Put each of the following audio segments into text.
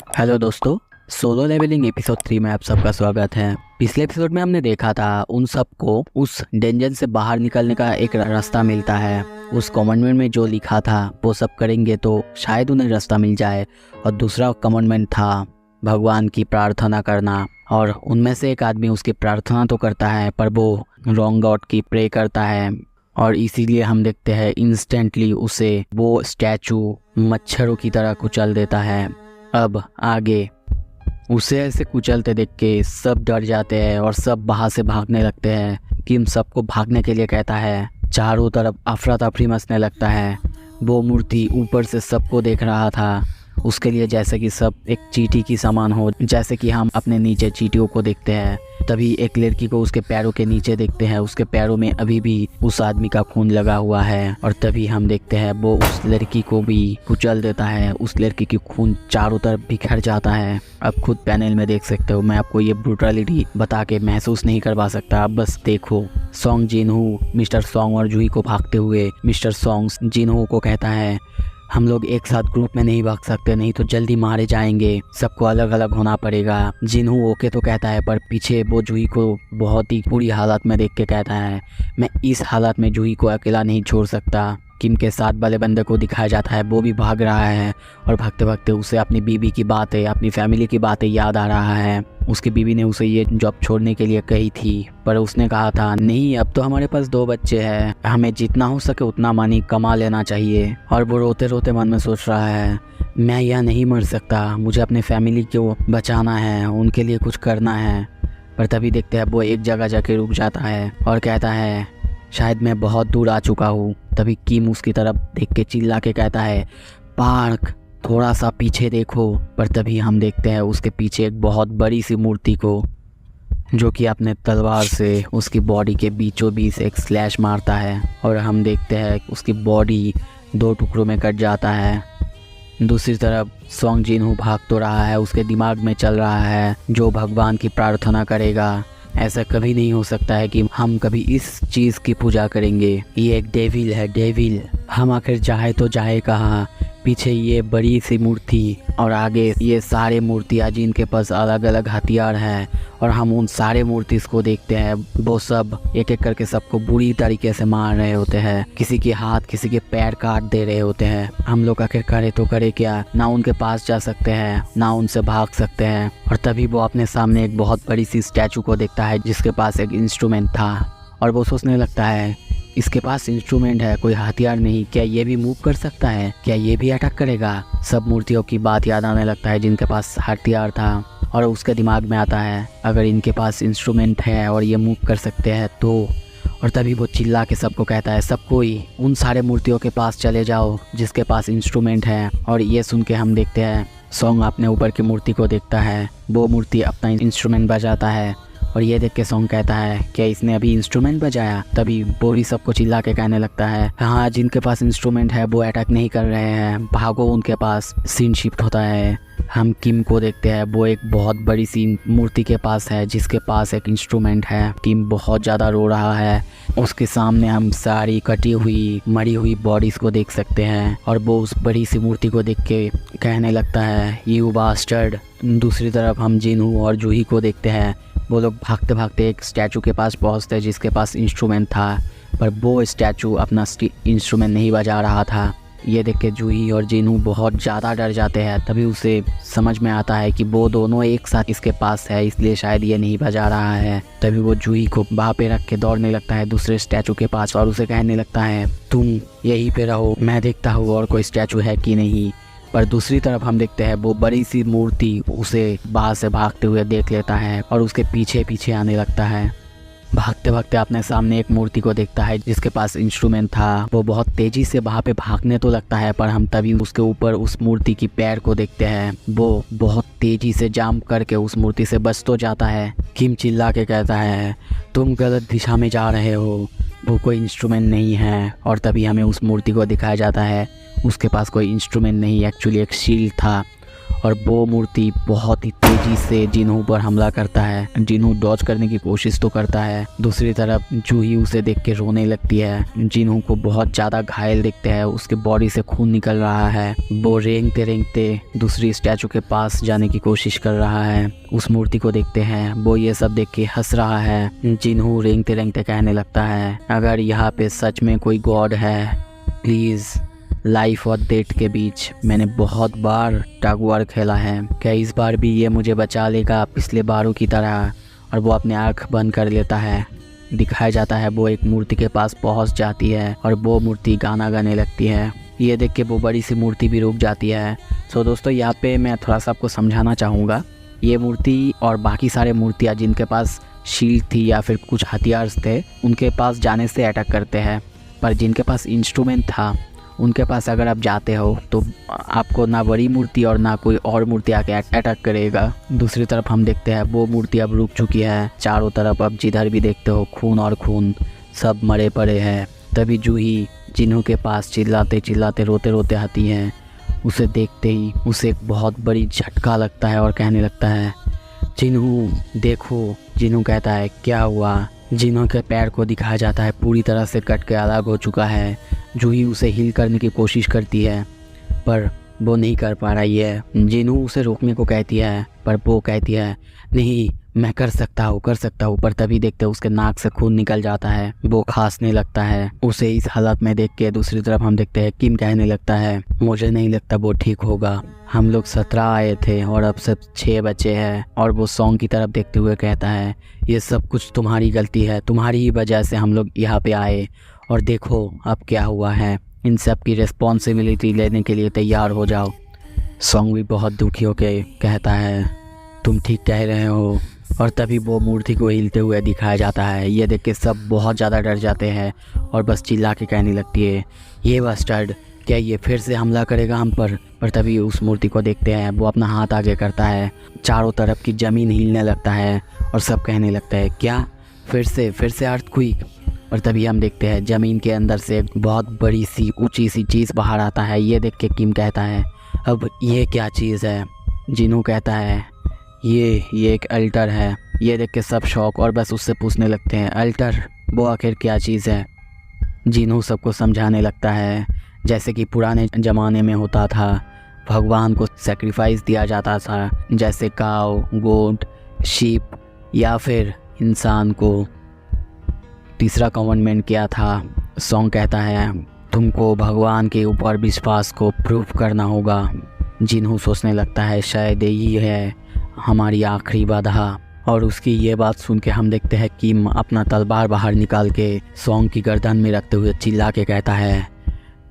Hello दोस्तों, solo levelling episode 3 में आप सबका स्वागत है। पिछले एपिसोड में हमने देखा था उन सबको उस डेंजन से बाहर निकलने का एक रास्ता मिलता है। उस कमांडमेंट में जो लिखा था वो सब करेंगे तो शायद उन्हें रास्ता मिल जाए। और दूसरा कमांडमेंट था भगवान की प्रार्थना करना, और उनमें से एक आदमी उसकी प्रार्थना तो करता है पर वो रॉन्ग गॉड की प्रे करता है, और इसीलिए हम देखते हैं इंस्टेंटली उसे वो स्टैचू मच्छरों की तरह कुचल देता है। अब आगे उसे ऐसे कुचलते देख के सब डर जाते हैं और सब वहाँ से भागने लगते हैं। किम सबको भागने के लिए कहता है। चारों तरफ अफरा तफरी मचने लगता है। वो मूर्ति ऊपर से सबको देख रहा था, उसके लिए जैसे कि सब एक चींटी की समान हो, जैसे कि हम अपने नीचे चींटियों को देखते हैं। तभी एक लड़की को उसके पैरों के नीचे देखते हैं, उसके पैरों में अभी भी उस आदमी का खून लगा हुआ है। और तभी हम देखते हैं वो उस लड़की को भी कुचल देता है। उस लड़की की खून चारों तरफ बिखर जाता है। अब खुद पैनल में देख सकते हो, मैं आपको ये ब्रूटलिटी बता के महसूस नहीं करवा सकता, आप बस देखो। सॉन्ग जिनहू मिस्टर सॉन्ग और जूही को भागते हुए मिस्टर सॉन्ग जिनहू को कहता है, हम लोग एक साथ ग्रुप में नहीं भाग सकते, नहीं तो जल्दी मारे जाएंगे, सबको अलग अलग होना पड़ेगा। जिनहू ओके तो कहता है, पर पीछे वो जूही को बहुत ही बुरी हालत में देख के कहता है, मैं इस हालत में जूही को अकेला नहीं छोड़ सकता। किम के साथ वाले बंदे को दिखाया जाता है, वो भी भाग रहा है, और भागते भागते उसे अपनी बीबी की बातें, अपनी फैमिली की बातें याद आ रहा है। उसकी बीबी ने उसे ये जॉब छोड़ने के लिए कही थी, पर उसने कहा था नहीं, अब तो हमारे पास 2 बच्चे हैं, हमें जितना हो सके उतना मनी कमा लेना चाहिए। और वो रोते रोते मन में सोच रहा है, मैं यह नहीं मर सकता, मुझे अपने फैमिली को बचाना है, उनके लिए कुछ करना है। पर तभी देखते हैं वो एक जगह जाके रुक जाता है और कहता है, शायद मैं बहुत दूर आ चुका हूँ। तभी किम उसकी तरफ देख के चिल्ला के कहता है, पार्क थोड़ा सा पीछे देखो। पर तभी हम देखते हैं उसके पीछे एक बहुत बड़ी सी मूर्ति को, जो कि अपने तलवार से उसकी बॉडी के बीचों बीच एक स्लैश मारता है, और हम देखते हैं उसकी बॉडी 2 टुकड़ों में कट जाता है। दूसरी तरफ सॉन्ग जिनहू भाग तो रहा है, उसके दिमाग में चल रहा है जो भगवान की प्रार्थना करेगा। ऐसा कभी नहीं हो सकता है कि हम कभी इस चीज़ की पूजा करेंगे, ये एक डेविल है, डेविल। हम आखिर जाए तो जाए कहाँ? पीछे ये बड़ी सी मूर्ति और आगे ये सारे मूर्तियाँ जिनके पास अलग अलग हथियार हैं, और हम उन सारे मूर्तिस को देखते हैं, वो सब एक एक करके सबको बुरी तरीके से मार रहे होते हैं, किसी के हाथ किसी के पैर काट दे रहे होते हैं। हम लोग आखिर करे तो करे क्या? ना उनके पास जा सकते हैं, ना उनसे भाग सकते हैं। और तभी वो अपने सामने एक बहुत बड़ी सी स्टैचू को देखता है जिसके पास एक इंस्ट्रूमेंट था, और वो सोचने लगता है, इसके पास इंस्ट्रूमेंट है, कोई हथियार नहीं, क्या ये भी मूव कर सकता है? क्या ये भी अटैक करेगा? सब मूर्तियों की बात याद आने लगता है जिनके पास हथियार था, और उसके दिमाग में आता है, अगर इनके पास इंस्ट्रूमेंट है और ये मूव कर सकते हैं तो। और तभी वो चिल्ला के सबको कहता है, सब कोई उन सारे मूर्तियों के पास चले जाओ जिसके पास इंस्ट्रूमेंट है। और ये सुन के हम देखते हैं सॉन्ग अपने ऊपर की मूर्ति को देखता है, वो मूर्ति अपना इंस्ट्रूमेंट बजाता है, और ये देख के सॉन्ग कहता है, क्या इसने अभी इंस्ट्रूमेंट बजाया? तभी बोरी सबको चिल्ला के कहने लगता है, हाँ, जिनके पास इंस्ट्रूमेंट है वो अटैक नहीं कर रहे हैं, भागो उनके पास। सीन शिफ्ट होता है, हम किम को देखते हैं, वो एक बहुत बड़ी सी मूर्ति के पास है जिसके पास एक इंस्ट्रूमेंट है। किम बहुत ज़्यादा रो रहा है, उसके सामने हम सारी कटी हुई मरी हुई बॉडीज़ को देख सकते हैं, और वो उस बड़ी सी मूर्ति को देख के कहने लगता है, यू बास्टर्ड। दूसरी तरफ हम जिनहू और जूही को देखते हैं, वो लोग भागते भागते एक स्टैचू के पास पहुंचते हैं जिसके पास इंस्ट्रूमेंट था, पर वो स्टैचू अपना इंस्ट्रूमेंट नहीं बजा रहा था। ये देख के जूही और जिनहू बहुत ज़्यादा डर जाते हैं। तभी उसे समझ में आता है कि वो दोनों एक साथ इसके पास है, इसलिए शायद ये नहीं बजा रहा है। तभी वो जूही को वहाँ पे रख के दौड़ने लगता है दूसरे स्टैचू के पास, और उसे कहने लगता है, तुम यहीं पे रहो, मैं देखता हूँ और कोई स्टैचू है कि नहीं। पर दूसरी तरफ हम देखते हैं वो बड़ी सी मूर्ति उसे बाहर से भागते हुए देख लेता है और उसके पीछे पीछे आने लगता है। भागते भागते अपने सामने एक मूर्ति को देखता है जिसके पास इंस्ट्रूमेंट था। वो बहुत तेजी से वहाँ पे भागने तो लगता है, पर हम तभी उसके ऊपर उस मूर्ति की पैर को देखते हैं, वो बहुत तेजी से जाम करके उस मूर्ति से बच तो जाता है। किम चिल्ला के कहता है, तुम गलत दिशा में जा रहे हो, वो कोई इंस्ट्रूमेंट नहीं है। और तभी हमें उस मूर्ति को दिखाया जाता है, उसके पास कोई इंस्ट्रूमेंट नहीं, एक्चुअली एक शील्ड था, और वो मूर्ति बहुत ही तेजी से जिन्हों पर हमला करता है। जिन्हों डॉज करने की कोशिश तो करता है, दूसरी तरफ जूही उसे देख के रोने लगती है। जिन्हों को बहुत ज़्यादा घायल दिखते हैं, उसके बॉडी से खून निकल रहा है। वो रेंगते रेंगते दूसरी स्टैचू के पास जाने की कोशिश कर रहा है। उस मूर्ति को देखते हैं, वो ये सब देख के हंस रहा है। जिन्हों रेंगते रेंगते कहने लगता है, अगर यहाँ पे सच में कोई गॉड है, प्लीज़ लाइफ और डेथ के बीच मैंने बहुत बार टग वॉर खेला है, क्या इस बार भी ये मुझे बचा लेगा पिछले बारों की तरह। और वो अपने आँख बंद कर लेता है। दिखाया जाता है वो एक मूर्ति के पास पहुंच जाती है और वो मूर्ति गाना गाने लगती है। ये देख के वो बड़ी सी मूर्ति भी रुक जाती है। सो दोस्तों, यहाँ पे मैं थोड़ा सा आपको समझाना चाहूँगा। ये मूर्ति और बाकी सारे मूर्तियाँ जिनके पास शील्ड थी या फिर कुछ हथियार थे, उनके पास जाने से अटैक करते हैं। पर जिनके पास इंस्ट्रूमेंट था, उनके पास अगर आप जाते हो तो आपको ना बड़ी मूर्ति और ना कोई और मूर्ति आके अटैक करेगा। दूसरी तरफ हम देखते हैं वो मूर्ति अब रुक चुकी है। चारों तरफ अब जिधर भी देखते हो खून और खून, सब मरे पड़े हैं। तभी जूही जिन्हों के पास चिल्लाते चिल्लाते रोते रोते आती है। उसे देखते ही उसे एक बहुत बड़ी झटका लगता है और कहने लगता है, जिन्हों देखो। जिन्हों कहता है, क्या हुआ। जिन्हों के पैर को दिखाया जाता है पूरी तरह से कट के अलग हो चुका है। जूही उसे हील करने की कोशिश करती है पर वो नहीं कर पा रही है। जिन्हों उसे रोकने को कहती है पर वो कहती है, नहीं मैं कर सकता हूँ पर तभी देखते उसके नाक से खून निकल जाता है। वो खांसने लगता है। उसे इस हालत में देख के दूसरी तरफ हम देखते हैं किम कहने लगता है, मुझे नहीं लगता वो ठीक होगा। हम लोग 17 आए थे और अब सब 6 बचे हैं। और वो सॉन्ग की तरफ देखते हुए कहता है, ये सब कुछ तुम्हारी गलती है, तुम्हारी ही वजह से हम लोग यहाँ पे आए और देखो अब क्या हुआ है। इन सब की रिस्पॉन्सिबिलिटी लेने के लिए तैयार हो जाओ। सॉन्ग भी बहुत दुखी होके कहता है, तुम ठीक कह रहे हो। और तभी वो मूर्ति को हिलते हुए दिखाया जाता है। ये देख के सब बहुत ज़्यादा डर जाते हैं और बस चिल्ला के कहने लगती है, ये बस्टर्ड, क्या ये फिर से हमला करेगा हम पर। तभी उस मूर्ति को देखते हैं, वो अपना हाथ आगे करता है। चारों तरफ की ज़मीन हिलने लगता है और सब कहने लगता है, क्या फिर से अर्थक्वेक। और तभी हम देखते हैं ज़मीन के अंदर से एक बहुत बड़ी सी ऊंची सी चीज़ बाहर आता है। ये देख के किम कहता है, अब ये क्या चीज़ है। जिन्हों कहता है, ये एक अल्टर है। ये देख के सब शौक और बस उससे पूछने लगते हैं, अल्टर वो आखिर क्या चीज़ है। जिन्हों सबको समझाने लगता है, जैसे कि पुराने ज़माने में होता था, भगवान को सैक्रिफाइस दिया जाता था, जैसे काव, गोट, शीप या फिर इंसान को। तीसरा कमेंटमेंट क्या था। सॉन्ग कहता है, तुमको भगवान के ऊपर विश्वास को प्रूव करना होगा। जिन्हों सोचने लगता है, शायद यही है हमारी आखिरी बाधा। और उसकी ये बात सुन के हम देखते हैं किम अपना तलवार बाहर निकाल के सॉन्ग की गर्दन में रखते हुए चिल्ला के कहता है,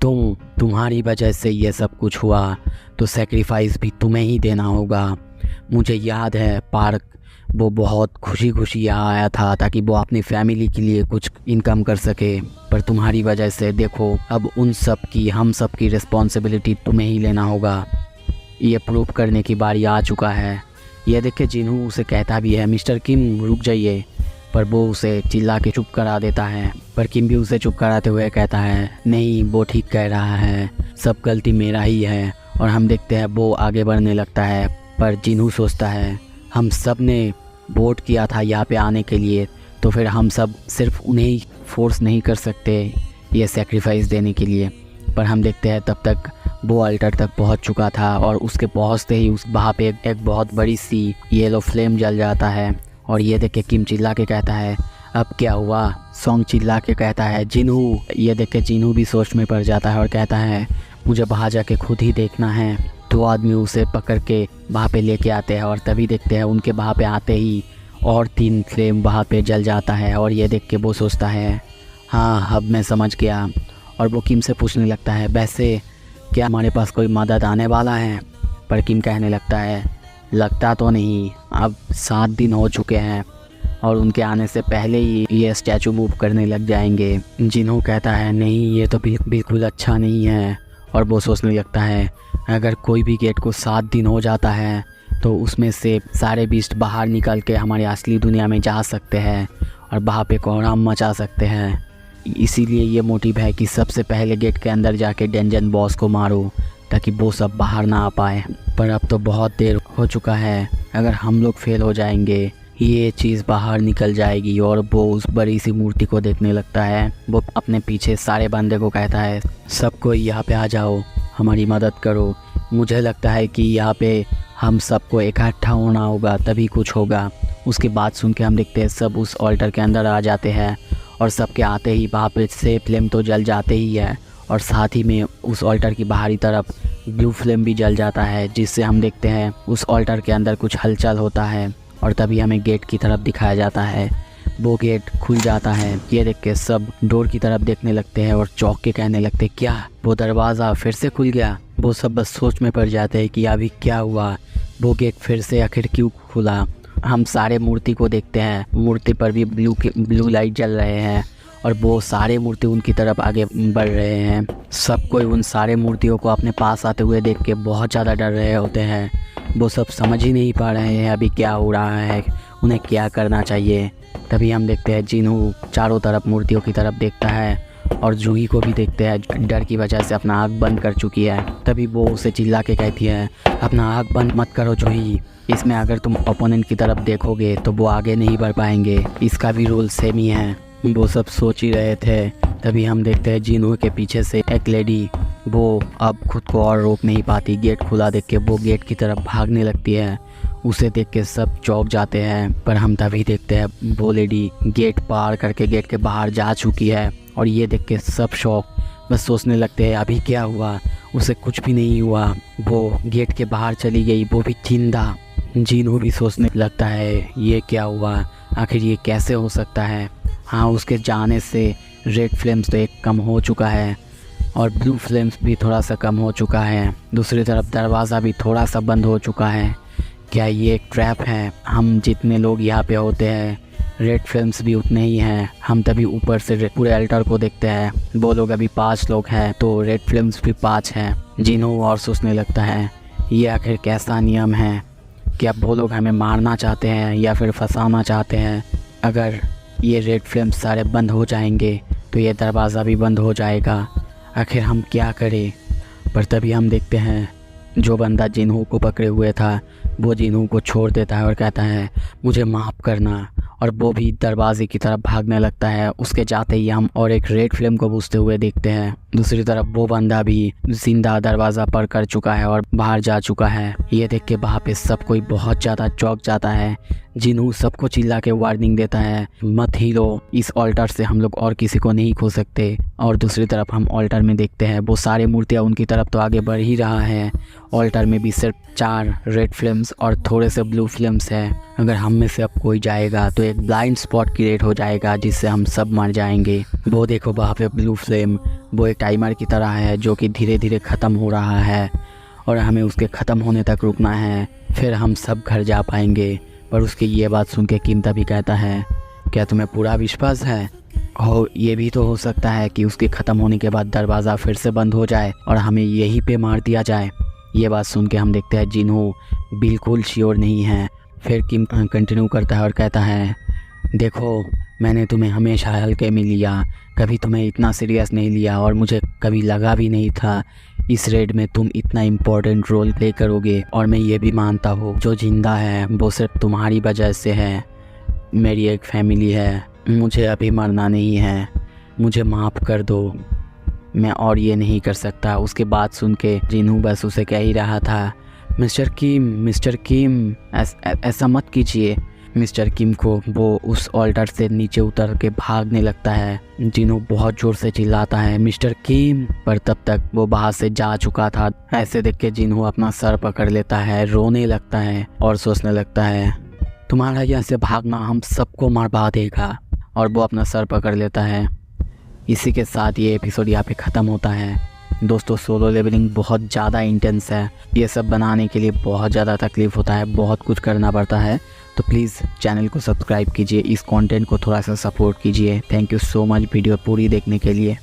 तुम्हारी वजह से ये सब कुछ हुआ, तो सैक्रिफाइस भी तुम्हें ही देना होगा। मुझे याद है पार्क वो बहुत खुशी खुशी यहाँ आया था ताकि वो अपनी फैमिली के लिए कुछ इनकम कर सके, पर तुम्हारी वजह से देखो अब उन सब की, हम सब की रिस्पॉन्सिबिलिटी तुम्हें ही लेना होगा। ये प्रूव करने की बारी आ चुका है। यह देख के जिन्हों उसे कहता भी है, मिस्टर किम रुक जाइए, पर वो उसे चिल्ला के चुप करा देता है। पर किम भी उसे चुप कराते हुए कहता है, नहीं वो ठीक कह रहा है, सब गलती मेरा ही है। और हम देखते हैं वो आगे बढ़ने लगता है। पर जिन्हों सोचता है, हम सब ने वोट किया था यहाँ पे आने के लिए, तो फिर हम सब सिर्फ उन्हें फोर्स नहीं कर सकते ये सेक्रीफाइस देने के लिए। पर हम देखते हैं तब तक वो अल्टर तक पहुंच चुका था और उसके पहुंचते ही उस वहाँ पे एक बहुत बड़ी सी येलो फ्लेम जल जाता है। और ये देख के किम चिल्ला के कहता है, अब क्या हुआ। सॉन्ग चिल्ला के कहता है, जिन्हों। ये देख के जिन्हों भी सोच में पड़ जाता है और कहता है, मुझे बाहर जाके खुद ही देखना है। 2 आदमी उसे पकड़ के वहाँ पे लेके आते हैं और तभी देखते हैं उनके वहाँ पे आते ही और 3 फ्लेम वहाँ पे जल जाता है। और ये देख के वो सोचता है, हाँ अब मैं समझ गया। और वो किम से पूछने लगता है, वैसे क्या हमारे पास कोई मदद आने वाला है। पर किम कहने लगता है, लगता तो नहीं, अब 7 दिन हो चुके हैं और उनके आने से पहले ही ये स्टैचू मूव करने लग जाएंगे। जिन्हों कहता है, नहीं ये तो बिल्कुल अच्छा नहीं है। और वो सोचने लगता है, अगर कोई भी गेट को 7 दिन हो जाता है तो उसमें से सारे बीस्ट बाहर निकल के हमारी असली दुनिया में जा सकते हैं और वहाँ पे कोहराम मचा सकते हैं। इसीलिए ये मोटिव है कि सबसे पहले गेट के अंदर जाके डंजन बॉस को मारो ताकि वो सब बाहर ना आ पाए। पर अब तो बहुत देर हो चुका है, अगर हम लोग फेल हो जाएंगे ये चीज़ बाहर निकल जाएगी। और वो उस बड़ी सी मूर्ति को देखने लगता है। वो अपने पीछे सारे बंदे को कहता है, सबको यहाँ पे आ जाओ, हमारी मदद करो। मुझे लगता है कि यहाँ पे हम सबको इकट्ठा होना होगा तभी कुछ होगा। उसकी बात सुन के हम देखते हैं सब उस ऑल्टर के अंदर आ जाते हैं और सबके आते ही वहाँ पे से फ्लेम तो जल जाते ही है और साथ ही में उस ऑल्टर की बाहरी तरफ ब्लू फ्लेम भी जल जाता है, जिससे हम देखते हैं उस ऑल्टर के अंदर कुछ हलचल होता है। और तभी हमें गेट की तरफ दिखाया जाता है। वो गेट खुल जाता है। ये देख के सब डोर की तरफ देखने लगते हैं और चौंक के कहने लगते हैं, क्या वो दरवाज़ा फिर से खुल गया। वो सब बस सोच में पड़ जाते हैं कि अभी क्या हुआ, वो गेट फिर से आखिर क्यों खुला। हम सारे मूर्ति को देखते हैं, मूर्ति पर भी ब्लू लाइट जल रहे हैं और वो सारे मूर्ति उनकी तरफ आगे बढ़ रहे हैं। सब कोई उन सारे मूर्तियों को अपने पास आते हुए देख के बहुत ज़्यादा डर रहे होते हैं। वो सब समझ ही नहीं पा रहे हैं अभी क्या हो रहा है, उन्हें क्या करना चाहिए। तभी हम देखते हैं जिन्हू चारों तरफ मूर्तियों की तरफ देखता है और जूही को भी देखते हैं, डर की वजह से अपना आँख बंद कर चुकी है। तभी वो उसे चिल्ला के कहती है, अपना आँख बंद मत करो जूही, इसमें अगर तुम ओपोनेंट की तरफ देखोगे तो वो आगे नहीं बढ़ पाएंगे, इसका भी रूल सेम ही है। वो सब सोच ही रहे थे। तभी हम देखते हैं जिन्हू के पीछे से एक लेडी, वो अब खुद को और रोक नहीं पाती, गेट खुला देख के वो गेट की तरफ भागने लगती है। उसे देख के सब चौंक जाते हैं। पर हम तभी देखते हैं वो लेडी गेट पार करके गेट के बाहर जा चुकी है और ये देख के सब शौक, बस सोचने लगते हैं अभी क्या हुआ। उसे कुछ भी नहीं हुआ, वो गेट के बाहर चली गई, वो भी जिंदा। जिन्हू भी सोचने लगता है ये क्या हुआ, आखिर ये कैसे हो सकता है। हाँ, उसके जाने से रेड फ्लेम्स तो एक कम हो चुका है और ब्लू फ्लेम्स भी थोड़ा सा कम हो चुका है। दूसरी तरफ दरवाज़ा भी थोड़ा सा बंद हो चुका है। क्या ये एक ट्रैप है? हम जितने लोग यहाँ पे होते हैं रेड फ्लेम्स भी उतने ही हैं। हम तभी ऊपर से पूरे अल्टर को देखते हैं, वो लोग अभी 5 लोग हैं तो रेड फ्लेम्स भी 5 हैं। जिन्हों और सोचने लगता है ये आखिर कैसा नियम है, क्या वो लोग हमें मारना चाहते हैं या फिर फंसाना चाहते हैं। अगर ये रेड फ्लेम्स सारे बंद हो जाएंगे तो ये दरवाज़ा भी बंद हो जाएगा, आखिर हम क्या करें। पर तभी हम देखते हैं जो बंदा जिन्हू को पकड़े हुए था वो जिन्हू को छोड़ देता है और कहता है मुझे माफ़ करना, और वो भी दरवाजे की तरफ भागने लगता है। उसके जाते ही हम और एक रेड फ्लेम को बुझते हुए देखते हैं। दूसरी तरफ वो बंदा भी जिंदा दरवाज़ा पर कर चुका है और बाहर जा चुका है। ये देख के वहाँ पे सब कोई बहुत ज़्यादा चौंक जाता है। जिन्हू सबको चिल्ला के वार्निंग देता है, मत हिलो, इस ऑल्टर से हम लोग और किसी को नहीं खो सकते। और दूसरी तरफ हम ऑल्टर में देखते हैं वो सारे मूर्तियाँ उनकी तरफ तो आगे बढ़ ही रहा है। ऑल्टर में भी सिर्फ 4 रेड फ्लेम्स और थोड़े से ब्लू फ्लेम्स है। अगर हम में से अब कोई जाएगा तो एक ब्लाइंड स्पॉट क्रिएट हो जाएगा जिससे हम सब मर जाएंगे। वो देखो वहाँ पे ब्लू फ्लेम, वो एक टाइमर की तरह है जो कि धीरे धीरे ख़त्म हो रहा है और हमें उसके ख़त्म होने तक रुकना है, फिर हम सब घर जा पाएंगे। पर उसकी ये बात सुन के किम तभी कहता है, क्या तुम्हें पूरा विश्वास है? हो ये भी तो हो सकता है कि उसके ख़त्म होने के बाद दरवाज़ा फिर से बंद हो जाए और हमें यहीं पे मार दिया जाए। ये बात सुन के हम देखते हैं जिन्हू बिल्कुल श्योर नहीं है। फिर किम कंटिन्यू करता है और कहता है, देखो मैंने तुम्हें हमेशा हल्के में लिया, कभी तुम्हें इतना सीरियस नहीं लिया और मुझे कभी लगा भी नहीं था इस रेड में तुम इतना इम्पोर्टेंट रोल प्ले करोगे। और मैं ये भी मानता हूँ जो जिंदा है वो सिर्फ तुम्हारी वजह से है। मेरी एक फैमिली है, मुझे अभी मरना नहीं है, मुझे माफ़ कर दो, मैं और ये नहीं कर सकता। उसके बात सुन के जिन्हू बस उसे कह ही रहा था, मिस्टर किम ऐसा मत कीजिए। मिस्टर किम को वो उस ऑल्टर से नीचे उतर के भागने लगता है। जिन्हू बहुत ज़ोर से चिल्लाता है, मिस्टर किम, पर तब तक वो बाहर से जा चुका था। ऐसे देख के जिन्हू अपना सर पकड़ लेता है, रोने लगता है और सोचने लगता है तुम्हारा यहाँ से भागना हम सबको मरवा देगा। और वो अपना सर पकड़ लेता है। इसी के साथ ये एपिसोड यहाँ पे ख़त्म होता है। दोस्तों सोलो लेवलिंग बहुत ज़्यादा इंटेंस है, ये सब बनाने के लिए बहुत ज़्यादा तकलीफ़ होता है, बहुत कुछ करना पड़ता है। तो प्लीज़ चैनल को सब्सक्राइब कीजिए, इस कंटेंट को थोड़ा सा सपोर्ट कीजिए। Thank you so much video पूरी देखने के लिए।